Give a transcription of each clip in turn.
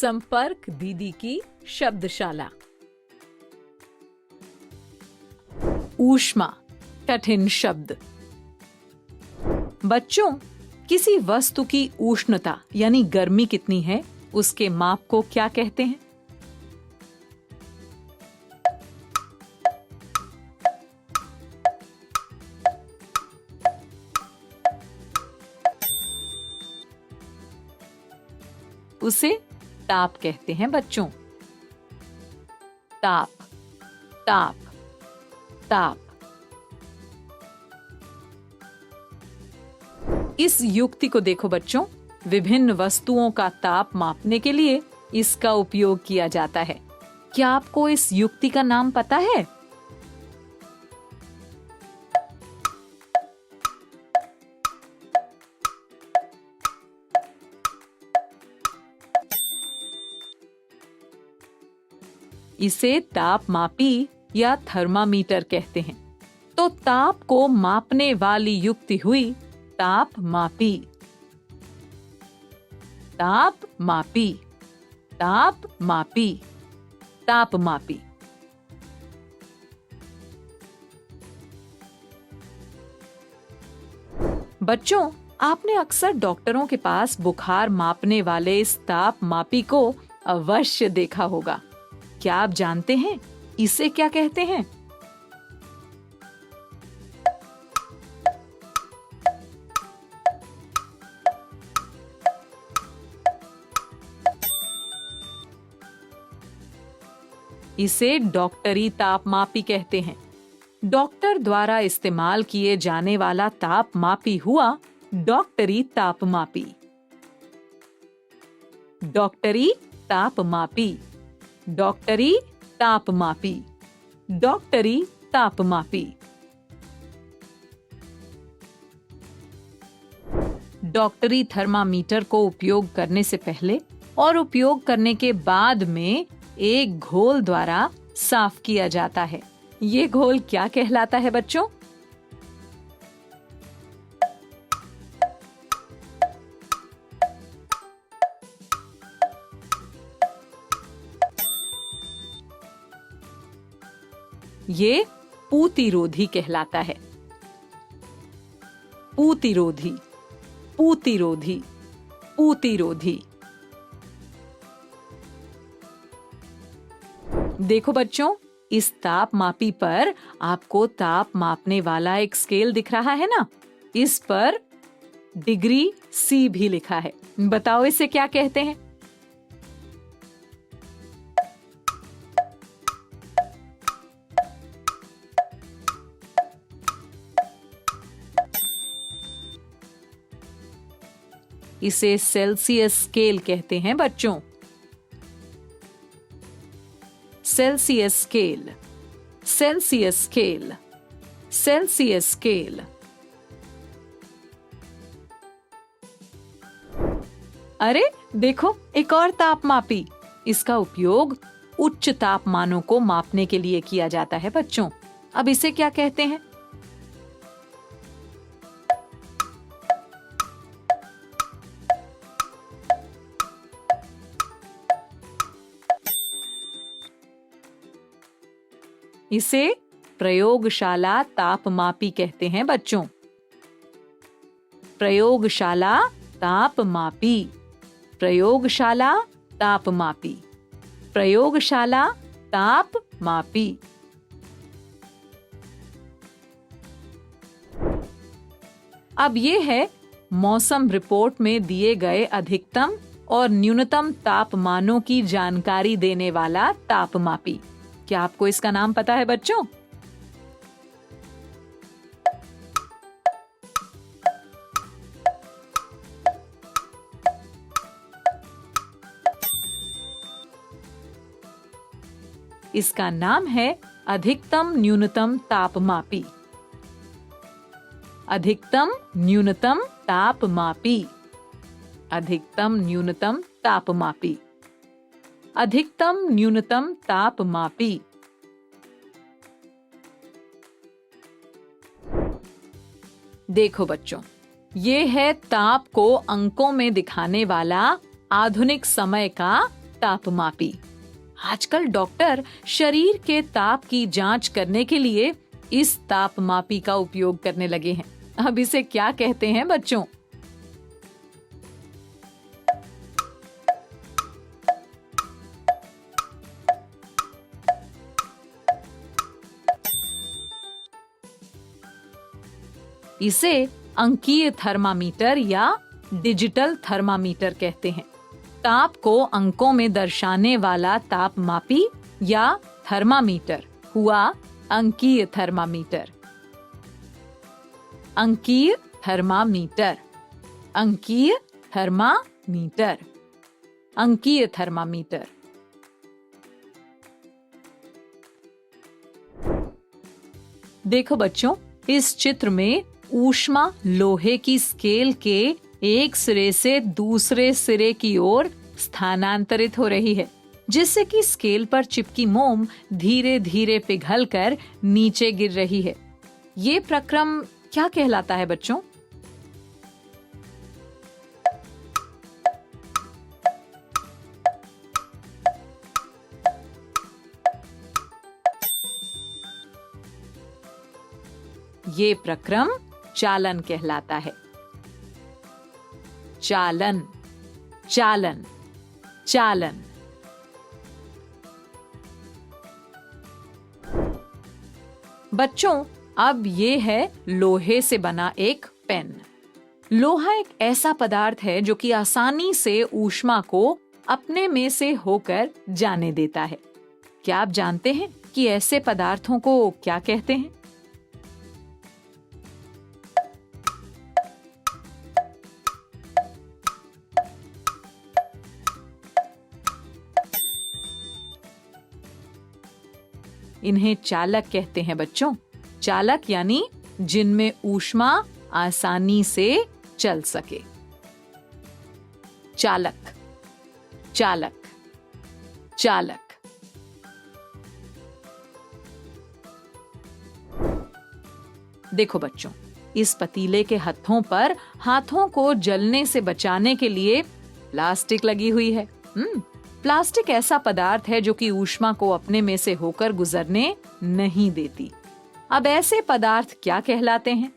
संपर्क दीदी की शब्दशाला। ऊष्मा कठिन शब्द। बच्चों, किसी वस्तु की उष्णता यानी गर्मी कितनी है, उसके माप को क्या कहते हैं? उसे ताप कहते हैं बच्चों। ताप, ताप, ताप। इस युक्ति को देखो बच्चों, विभिन्न वस्तुओं का ताप मापने के लिए इसका उपयोग किया जाता है। क्या आपको इस युक्ति का नाम पता है? इसे तापमापी या थर्मामीटर कहते हैं। तो ताप को मापने वाली युक्ति हुई तापमापी। तापमापी, तापमापी, तापमापी। बच्चों, आपने अक्सर डॉक्टरों के पास बुखार मापने वाले इस तापमापी को अवश्य देखा होगा। क्या आप जानते हैं इसे क्या कहते हैं? इसे डॉक्टरी तापमापी कहते हैं। डॉक्टर द्वारा इस्तेमाल किए जाने वाला तापमापी हुआ डॉक्टरी तापमापी। डॉक्टरी तापमापी, डॉक्टरी तापमापी, डॉक्टरी तापमापी। डॉक्टरी थर्मामीटर को उपयोग करने से पहले और उपयोग करने के बाद में एक घोल द्वारा साफ किया जाता है। ये घोल क्या कहलाता है बच्चों? ये पूतिरोधी कहलाता है। पूतिरोधी, पूतिरोधी, पूतिरोधी। देखो बच्चों, इस तापमापी पर आपको ताप मापने वाला एक स्केल दिख रहा है ना? इस पर डिग्री सी भी लिखा है। बताओ इसे क्या कहते हैं? इसे सेल्सियस स्केल कहते हैं बच्चों। Celsius scale, Celsius scale, Celsius scale. अरे देखो, एक और तापमापी। इसका उपयोग उच्च तापमानों को मापने के लिए किया जाता है बच्चों। अब इसे क्या कहते हैं? इसे प्रयोगशाला तापमापी कहते हैं बच्चों। प्रयोगशाला तापमापी, प्रयोगशाला तापमापी, प्रयोगशाला तापमापी। अब ये है मौसम रिपोर्ट में दिए गए अधिकतम और न्यूनतम तापमानों की जानकारी देने वाला तापमापी। क्या आपको इसका नाम पता है बच्चों? इसका नाम है अधिकतम न्यूनतम तापमापी। अधिकतम न्यूनतम तापमापी, अधिकतम न्यूनतम तापमापी, अधिकतम न्यूनतम तापमापी। देखो बच्चों, ये है ताप को अंकों में दिखाने वाला आधुनिक समय का तापमापी। आजकल डॉक्टर शरीर के ताप की जांच करने के लिए इस तापमापी का उपयोग करने लगे हैं। अब इसे क्या कहते हैं बच्चों? इसे अंकीय थर्मामीटर या डिजिटल थर्मामीटर कहते हैं। ताप को अंकों में दर्शाने वाला तापमापी या थर्मामीटर हुआ अंकीय थर्मामीटर। अंकीय थर्मामीटर, अंकीय थर्मामीटर, अंकीय थर्मामीटर। देखो बच्चों, इस चित्र में ऊष्मा लोहे की स्केल के एक सिरे से दूसरे सिरे की ओर स्थानांतरित हो रही है, जिससे कि स्केल पर चिपकी मोम धीरे धीरे पिघलकर नीचे गिर रही है। ये प्रक्रम क्या कहलाता है बच्चों? ये प्रक्रम चालन कहलाता है। चालन, चालन, चालन। बच्चों, अब ये है लोहे से बना एक पेन। लोहा एक ऐसा पदार्थ है जो कि आसानी से ऊष्मा को अपने में से होकर जाने देता है। क्या आप जानते हैं कि ऐसे पदार्थों को क्या कहते हैं? इन्हें चालक कहते हैं बच्चों। चालक यानी जिनमें ऊष्मा आसानी से चल सके। चालक, चालक, चालक। देखो बच्चों, इस पतीले के हत्थों पर हाथों को जलने से बचाने के लिए प्लास्टिक लगी हुई है। प्लास्टिक ऐसा पदार्थ है जो कि ऊष्मा को अपने में से होकर गुजरने नहीं देती। अब ऐसे पदार्थ क्या कहलाते हैं?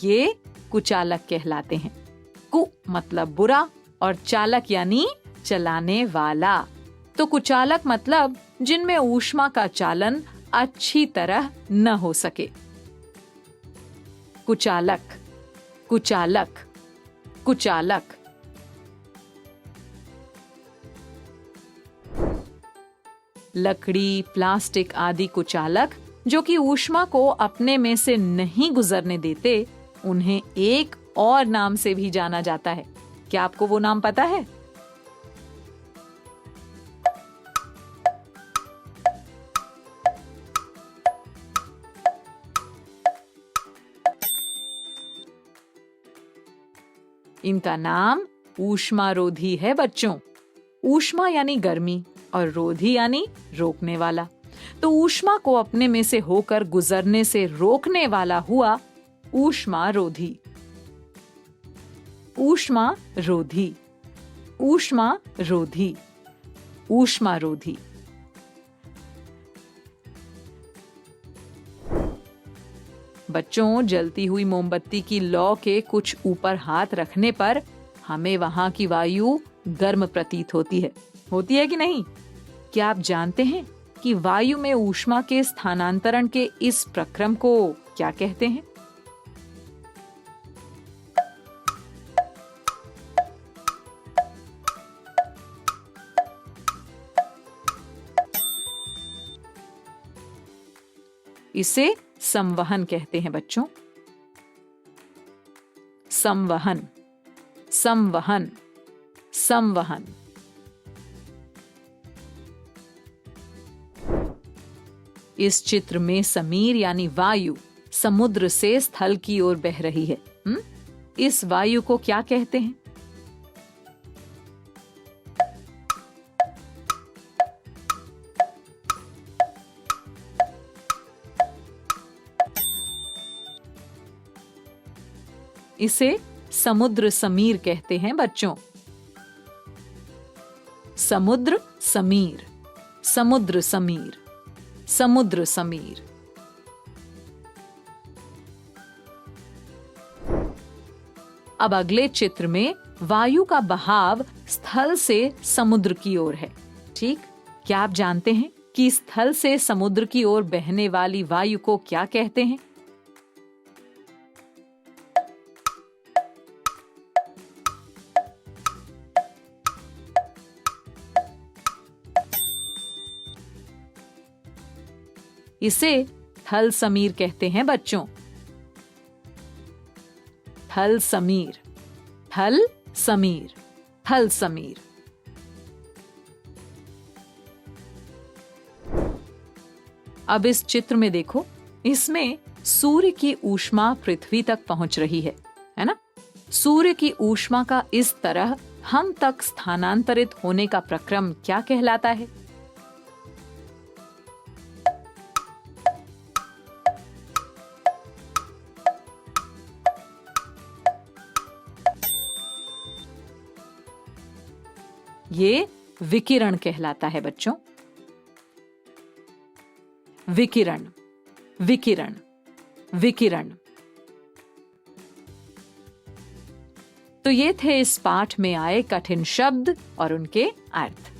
ये कुचालक कहलाते हैं। कु मतलब बुरा और चालक यानी चलाने वाला। तो कुचालक मतलब जिनमें ऊष्मा का चालन अच्छी तरह न हो सके। कुचालक, कुचालक, कुचालक। लकड़ी, प्लास्टिक आदि कुचालक जो कि ऊष्मा को अपने में से नहीं गुजरने देते, उन्हें एक और नाम से भी जाना जाता है। क्या आपको वो नाम पता है? इनका नाम ऊष्मारोधी है बच्चों। ऊष्मा यानी गर्मी और रोधी यानी रोकने वाला। तो ऊष्मा को अपने में से होकर गुजरने से रोकने वाला हुआ ऊष्मारोधी। ऊष्मारोधी, ऊष्मारोधी, ऊष्मारोधी। बच्चों, जलती हुई मोमबत्ती की लौ के कुछ ऊपर हाथ रखने पर हमें वहां की वायु गर्म प्रतीत होती है कि नहीं? क्या आप जानते हैं कि वायु में ऊष्मा के स्थानांतरण के इस प्रक्रम को क्या कहते हैं? इसे संवहन कहते हैं बच्चों। संवहन, संवहन, संवहन। इस चित्र में समीर यानी वायु समुद्र से स्थल की ओर बह रही है। इस वायु को क्या कहते हैं? इसे समुद्र समीर कहते हैं बच्चों। समुद्र समीर, समुद्र समीर, समुद्र समीर। अब अगले चित्र में वायु का बहाव स्थल से समुद्र की ओर है। ठीक, क्या आप जानते हैं कि स्थल से समुद्र की ओर बहने वाली वायु को क्या कहते हैं? इसे थल समीर कहते हैं बच्चों। थल समीर, थल समीर, थल समीर। अब इस चित्र में देखो, इसमें सूर्य की ऊष्मा पृथ्वी तक पहुंच रही है ना? सूर्य की ऊष्मा का इस तरह हम तक स्थानांतरित होने का प्रक्रम क्या कहलाता है? ये विकिरण कहलाता है बच्चों। विकिरण, विकिरण, विकिरण। तो ये थे इस पाठ में आए कठिन शब्द और उनके अर्थ।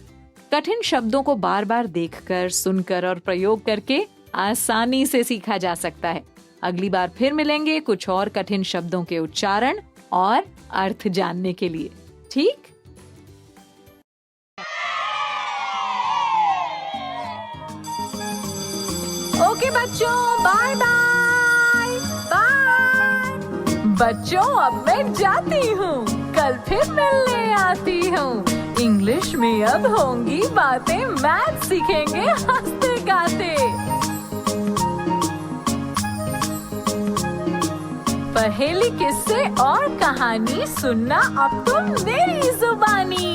कठिन शब्दों को बार बार देखकर, सुनकर और प्रयोग करके आसानी से सीखा जा सकता है। अगली बार फिर मिलेंगे कुछ और कठिन शब्दों के उच्चारण और अर्थ जानने के लिए। ठीक? ओके बच्चों, बाय बाय बाय। बच्चों अब मैं जाती हूँ, कल फिर मिलने आती हूँ। इंग्लिश में अब होंगी बातें, मैथ सीखेंगे हंसते गाते। पहेली, किस्से और कहानी सुनना अब तुम मेरी जुबानी।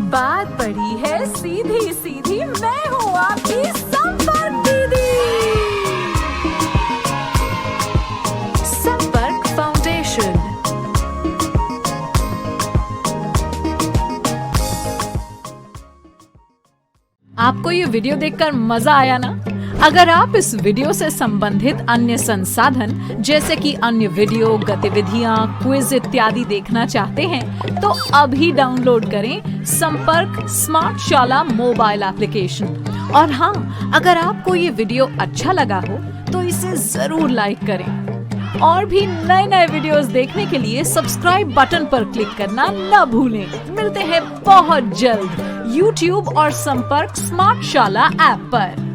बात पड़ी है सीधी सीधी, मैं हूँ आपकी संपर्क दीदी। संपर्क फाउंडेशन। आपको ये वीडियो देखकर मजा आया ना? अगर आप इस वीडियो से संबंधित अन्य संसाधन जैसे कि अन्य वीडियो, गतिविधियां, क्विज इत्यादि देखना चाहते हैं तो अभी डाउनलोड करें संपर्क स्मार्ट शाला मोबाइल एप्लीकेशन। और हाँ, अगर आपको ये वीडियो अच्छा लगा हो तो इसे जरूर लाइक करें। और भी नए नए वीडियोस देखने के लिए सब्सक्राइब बटन पर क्लिक करना न भूलें। मिलते हैं बहुत जल्द YouTube और संपर्क स्मार्ट शाला ऐप पर।